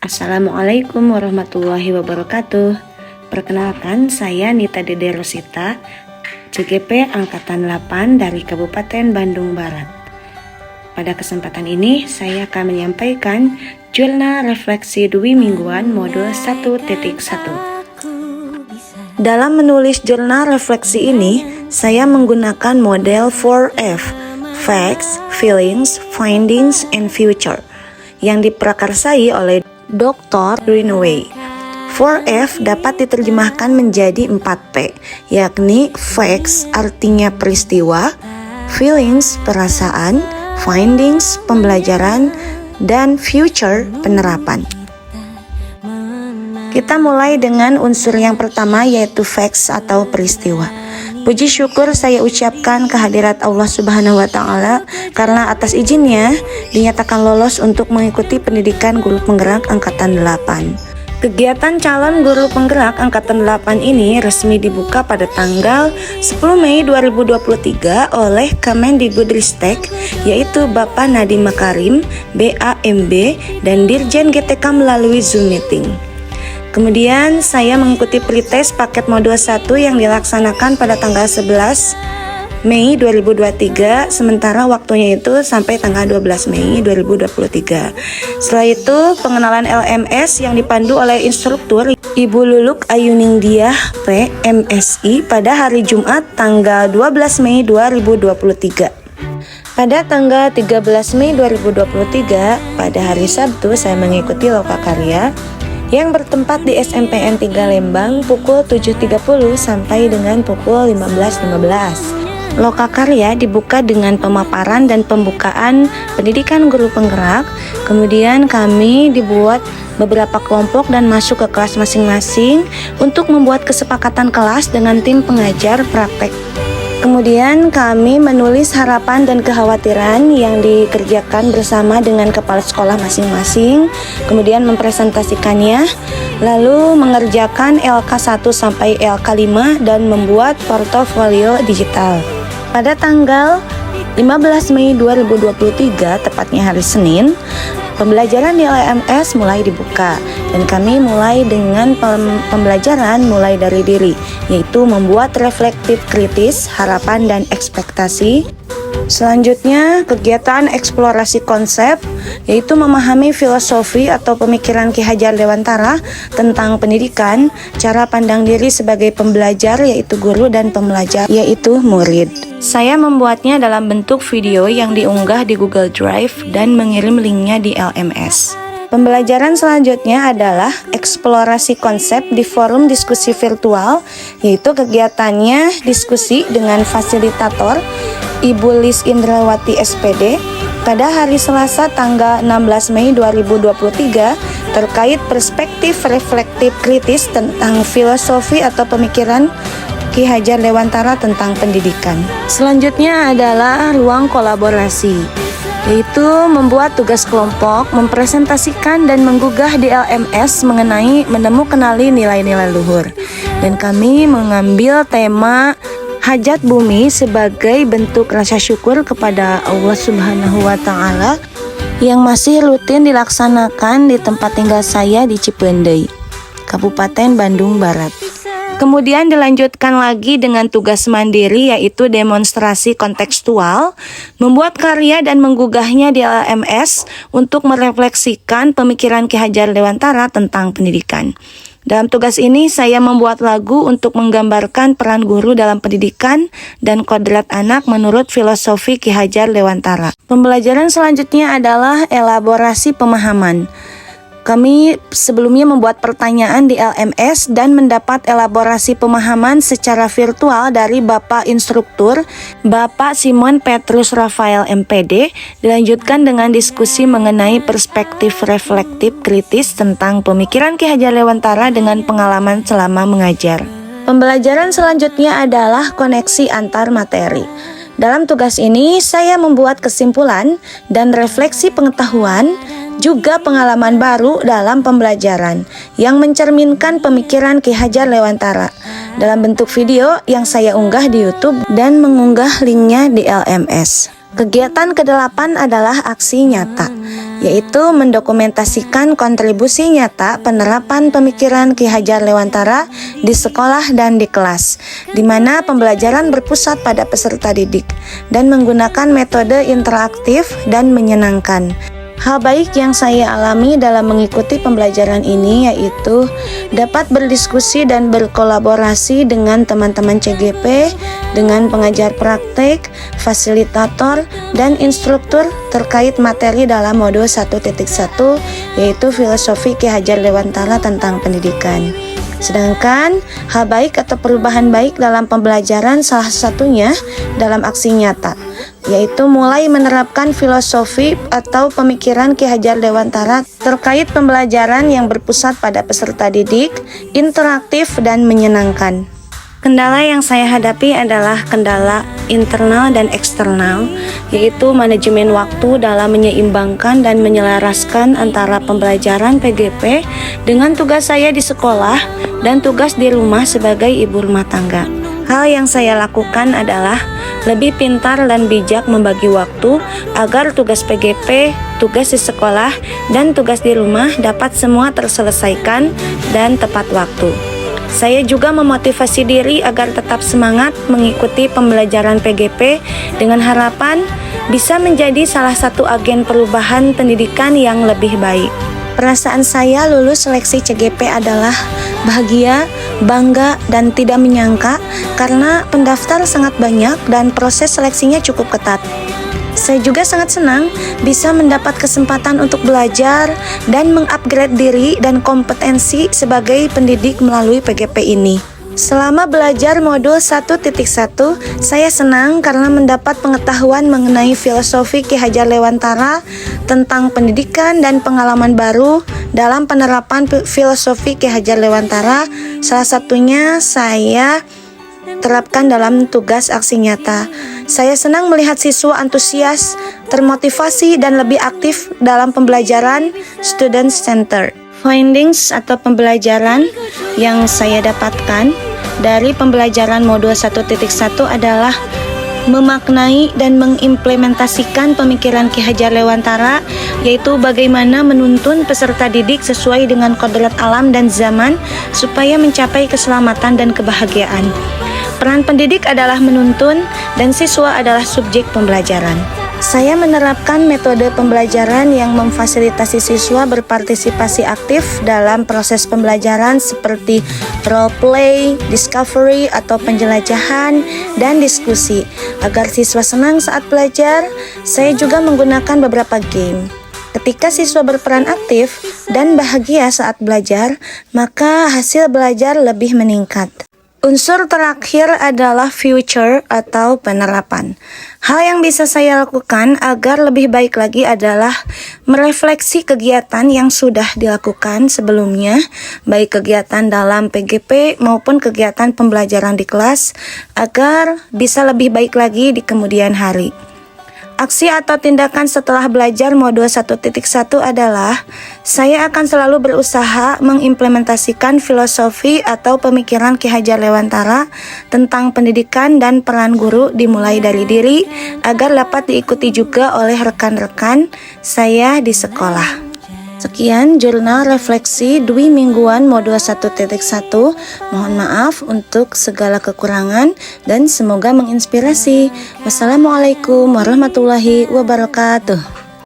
Assalamualaikum warahmatullahi wabarakatuh. Perkenalkan, saya Nita Dede Rosita, CGP Angkatan 8 dari Kabupaten Bandung Barat. Pada kesempatan ini, saya akan menyampaikan Jurnal Refleksi Dwi Mingguan Modul 1.1. Dalam menulis jurnal refleksi ini, saya menggunakan model 4F, Facts, Feelings, Findings, and Future, yang diprakarsai oleh Dr. Greenaway. 4F dapat diterjemahkan menjadi 4P, yakni Facts artinya peristiwa, Feelings perasaan, Findings pembelajaran, dan Future penerapan. Kita mulai dengan unsur yang pertama, yaitu Facts atau peristiwa. Puji syukur saya ucapkan kehadirat Allah Subhanahu wa Ta'ala karena atas izinnya dinyatakan lolos untuk mengikuti pendidikan guru penggerak Angkatan 8. Kegiatan calon guru penggerak Angkatan 8 ini resmi dibuka pada tanggal 10 Mei 2023 oleh Kemendikbudristek, yaitu Bapak Nadiem Makarim, BAMB, dan Dirjen GTK melalui Zoom Meeting. Kemudian saya mengikuti pretest paket modul 1 yang dilaksanakan pada tanggal 11 Mei 2023, sementara waktunya itu sampai tanggal 12 Mei 2023. Setelah itu pengenalan LMS yang dipandu oleh instruktur Ibu Luluk Ayuningdiah PMSI pada hari Jumat tanggal 12 Mei 2023. Pada tanggal 13 Mei 2023, pada hari Sabtu saya mengikuti lokakarya yang bertempat di SMPN 3 Lembang pukul 7.30 sampai dengan pukul 15.15. Lokakarya dibuka dengan pemaparan dan pembukaan pendidikan guru penggerak. Kemudian kami dibuat beberapa kelompok dan masuk ke kelas masing-masing untuk membuat kesepakatan kelas dengan tim pengajar praktek. Kemudian kami menulis harapan dan kekhawatiran yang dikerjakan bersama dengan kepala sekolah masing-masing, kemudian mempresentasikannya, lalu mengerjakan LK1 sampai LK5 dan membuat portofolio digital. Pada tanggal 15 Mei 2023, tepatnya hari Senin, pembelajaran di LMS mulai dibuka dan kami mulai dengan pembelajaran mulai dari diri, yaitu membuat reflektif kritis, harapan dan ekspektasi. Selanjutnya kegiatan eksplorasi konsep, yaitu memahami filosofi atau pemikiran Ki Hajar Dewantara tentang pendidikan, cara pandang diri sebagai pembelajar yaitu guru dan pembelajar yaitu murid. Saya membuatnya dalam bentuk video yang diunggah di Google Drive dan mengirim linknya di LMS. Pembelajaran selanjutnya adalah eksplorasi konsep di forum diskusi virtual, yaitu kegiatannya diskusi dengan fasilitator Ibu Lis Indrawati SPD pada hari Selasa tanggal 16 Mei 2023 terkait perspektif reflektif kritis tentang filosofi atau pemikiran Ki Hajar Dewantara tentang pendidikan. Selanjutnya adalah ruang kolaborasi, yaitu membuat tugas kelompok, mempresentasikan dan menggugah di LMS mengenai kenali nilai-nilai luhur. Dan kami mengambil tema hajat bumi sebagai bentuk rasa syukur kepada Allah Subhanahu wa Ta'ala yang masih rutin dilaksanakan di tempat tinggal saya di Cipendei, Kabupaten Bandung Barat. Kemudian dilanjutkan lagi dengan tugas mandiri, yaitu demonstrasi kontekstual, membuat karya dan menggugahnya di LMS untuk merefleksikan pemikiran Ki Hajar Dewantara tentang pendidikan. Dalam tugas ini saya membuat lagu untuk menggambarkan peran guru dalam pendidikan dan kodrat anak menurut filosofi Ki Hajar Dewantara. Pembelajaran selanjutnya adalah elaborasi pemahaman. Kami sebelumnya membuat pertanyaan di LMS dan mendapat elaborasi pemahaman secara virtual dari Bapak Instruktur, Bapak Simon Petrus Rafael MPD, dilanjutkan dengan diskusi mengenai perspektif reflektif kritis tentang pemikiran Ki Hajar Dewantara dengan pengalaman selama mengajar. Pembelajaran selanjutnya adalah koneksi antar materi. Dalam tugas ini, saya membuat kesimpulan dan refleksi pengetahuan, juga pengalaman baru dalam pembelajaran yang mencerminkan pemikiran Ki Hajar Dewantara dalam bentuk video yang saya unggah di YouTube dan mengunggah linknya di LMS. Kegiatan ke-8 adalah aksi nyata, yaitu mendokumentasikan kontribusi nyata penerapan pemikiran Ki Hajar Dewantara di sekolah dan di kelas, di mana pembelajaran berpusat pada peserta didik dan menggunakan metode interaktif dan menyenangkan. Hal baik yang saya alami dalam mengikuti pembelajaran ini yaitu dapat berdiskusi dan berkolaborasi dengan teman-teman CGP, dengan pengajar praktek, fasilitator, dan instruktur terkait materi dalam modul 1.1 yaitu filosofi Ki Hajar Dewantara tentang pendidikan. Sedangkan hal baik atau perubahan baik dalam pembelajaran salah satunya dalam aksi nyata, yaitu mulai menerapkan filosofi atau pemikiran Ki Hajar Dewantara terkait pembelajaran yang berpusat pada peserta didik, interaktif, dan menyenangkan. Kendala yang saya hadapi adalah kendala internal dan eksternal, yaitu manajemen waktu dalam menyeimbangkan dan menyelaraskan antara pembelajaran PGP dengan tugas saya di sekolah dan tugas di rumah sebagai ibu rumah tangga. Hal yang saya lakukan adalah lebih pintar dan bijak membagi waktu agar tugas PGP, tugas di sekolah, dan tugas di rumah dapat semua terselesaikan dan tepat waktu. Saya juga memotivasi diri agar tetap semangat mengikuti pembelajaran PGP dengan harapan bisa menjadi salah satu agen perubahan pendidikan yang lebih baik. Perasaan saya lulus seleksi CGP adalah bahagia, bangga, dan tidak menyangka karena pendaftar sangat banyak dan proses seleksinya cukup ketat. Saya juga sangat senang bisa mendapat kesempatan untuk belajar dan mengupgrade diri dan kompetensi sebagai pendidik melalui PGP ini. Selama belajar modul 1.1, saya senang karena mendapat pengetahuan mengenai filosofi Ki Hajar Dewantara tentang pendidikan dan pengalaman baru dalam penerapan filosofi Ki Hajar Dewantara. Salah satunya saya terapkan dalam tugas aksi nyata. Saya senang melihat siswa antusias, termotivasi, dan lebih aktif dalam pembelajaran student center. Findings atau pembelajaran yang saya dapatkan dari pembelajaran modul 1.1 adalah memaknai dan mengimplementasikan pemikiran Ki Hajar Dewantara, yaitu bagaimana menuntun peserta didik sesuai dengan kodrat alam dan zaman supaya mencapai keselamatan dan kebahagiaan. Peran pendidik adalah menuntun dan siswa adalah subjek pembelajaran. Saya menerapkan metode pembelajaran yang memfasilitasi siswa berpartisipasi aktif dalam proses pembelajaran seperti role play, discovery atau penjelajahan, dan diskusi. Agar siswa senang saat belajar, saya juga menggunakan beberapa game. Ketika siswa berperan aktif dan bahagia saat belajar, maka hasil belajar lebih meningkat. Unsur terakhir adalah future atau penerapan. Hal yang bisa saya lakukan agar lebih baik lagi adalah merefleksi kegiatan yang sudah dilakukan sebelumnya, baik kegiatan dalam PGP maupun kegiatan pembelajaran di kelas, agar bisa lebih baik lagi di kemudian hari. Aksi atau tindakan setelah belajar modul 1.1 adalah saya akan selalu berusaha mengimplementasikan filosofi atau pemikiran Ki Hajar Dewantara tentang pendidikan dan peran guru dimulai dari diri agar dapat diikuti juga oleh rekan-rekan saya di sekolah. Sekian jurnal refleksi Dwi Mingguan modul 1.1. Mohon maaf untuk segala kekurangan dan semoga menginspirasi. Wassalamualaikum warahmatullahi wabarakatuh.